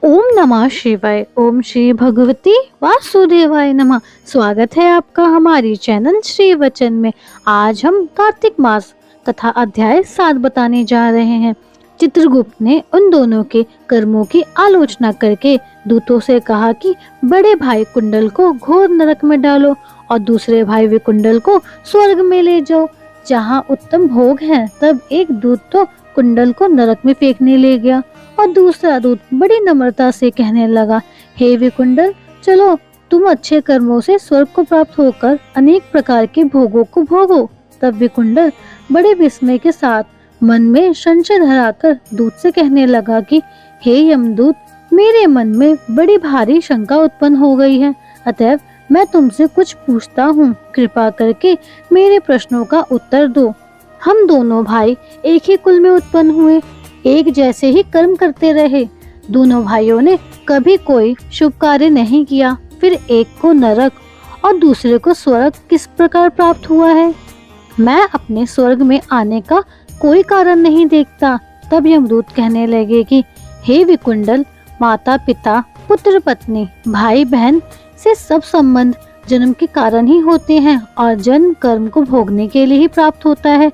ओम नमः शिवाय। ओम श्री भगवती वासुदेवाय नमः। स्वागत है आपका हमारी चैनल श्री वचन में। आज हम कार्तिक मास कथा अध्याय 7 बताने जा रहे हैं। चित्रगुप्त ने उन दोनों के कर्मों की आलोचना करके दूतों से कहा कि बड़े भाई कुंडल को घोर नरक में डालो और दूसरे भाई विकुंडल को स्वर्ग में ले जाओ जहाँ उत्तम भोग है। तब एक दूत तो कुंडल को नरक में फेंकने ले गया और दूसरा दूत बड़ी नम्रता से कहने लगा, हे विकुंडल, चलो तुम अच्छे कर्मों से स्वर्ग को प्राप्त होकर अनेक प्रकार के भोगों को भोगो। तब विकुंडल बड़े विस्मय के साथ मन में संशय धराकर दूत से कहने लगा कि हे यमदूत, मेरे मन में बड़ी भारी शंका उत्पन्न हो गई है, अतएव मैं तुमसे कुछ पूछता हूँ। कृपा करके मेरे प्रश्नों का उत्तर दो। हम दोनों भाई एक ही कुल में उत्पन्न हुए, एक जैसे ही कर्म करते रहे। दोनों भाइयों ने कभी कोई शुभ कार्य नहीं किया, फिर एक को नरक और दूसरे को स्वर्ग किस प्रकार प्राप्त हुआ है? मैं अपने स्वर्ग में आने का कोई कारण नहीं देखता। तब यमदूत कहने लगे कि हे विकुंडल, माता पिता, पुत्र पत्नी, भाई बहन से सब संबंध जन्म के कारण ही होते हैं और जन्म कर्म को भोगने के लिए ही प्राप्त होता है।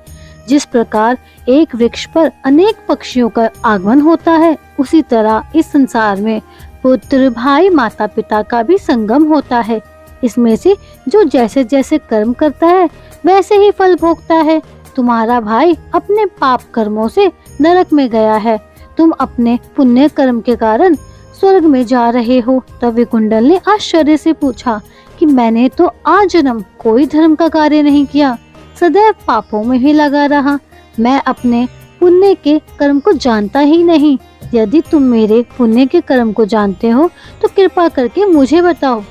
जिस प्रकार एक वृक्ष पर अनेक पक्षियों का आगमन होता है, उसी तरह इस संसार में पुत्र, भाई, माता पिता का भी संगम होता है। इसमें से जो जैसे जैसे कर्म करता है वैसे ही फल भोगता है। तुम्हारा भाई अपने पाप कर्मों से नरक में गया है, तुम अपने पुण्य कर्म के कारण स्वर्ग में जा रहे हो। तब विकुंडल ने आश्चर्य से पूछा कि मैंने तो आजन्म कोई धर्म का कार्य नहीं किया, सदैव पापों में ही लगा रहा। मैं अपने पुण्य के कर्म को जानता ही नहीं। यदि तुम मेरे पुण्य के कर्म को जानते हो तो कृपा करके मुझे बताओ।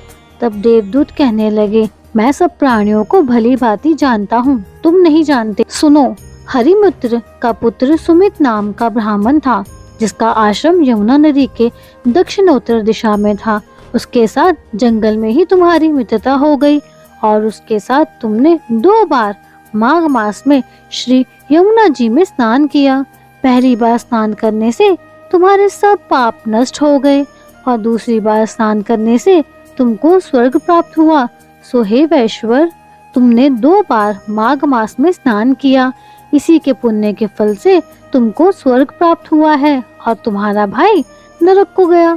तब देवदूत कहने लगे, मैं सब प्राणियों को भली भांति जानता हूँ, तुम नहीं जानते। सुनो, हरिमित्र का पुत्र सुमित नाम का ब्राह्मण था, जिसका आश्रम यमुना नदी के दक्षिणोत्तर दिशा में था। उसके साथ जंगल में ही तुम्हारी मित्रता हो गई और उसके साथ तुमने 2 बार माघ मास में श्री यमुना जी में स्नान किया। पहली बार स्नान करने से तुम्हारे सब पाप नष्ट हो गए और दूसरी बार स्नान करने से तुमको स्वर्ग प्राप्त हुआ। सो हे वैश्वर, तुमने 2 बार माघ मास में स्नान किया, इसी के पुण्य के फल से तुमको स्वर्ग प्राप्त हुआ है और तुम्हारा भाई नरक को गया।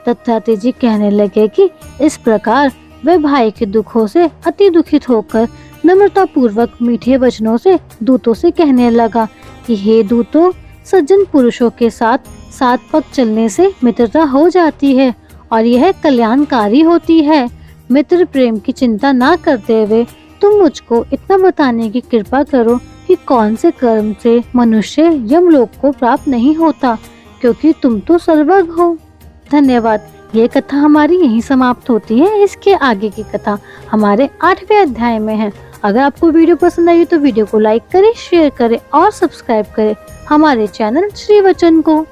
दत्तात्रेय जी कहने लगे कि इस प्रकार वे भाई के दुखों से अति दुखित होकर नम्रता पूर्वक मीठे वचनों से दूतों से कहने लगा कि हे दूतों, सज्जन पुरुषों के साथ 7 पग चलने से मित्रता हो जाती है और यह कल्याणकारी होती है। मित्र प्रेम की चिंता ना करते हुए तुम मुझको इतना बताने की कृपा करो कि कौन से कर्म से मनुष्य यमलोक को प्राप्त नहीं होता, क्योंकि तुम तो सर्वज्ञ हो। धन्यवाद। ये कथा हमारी यहीं समाप्त होती है। इसके आगे की कथा हमारे 8वें अध्याय में है। अगर आपको वीडियो पसंद आई तो वीडियो को लाइक करें, शेयर करें और सब्सक्राइब करें हमारे चैनल श्री वचन को।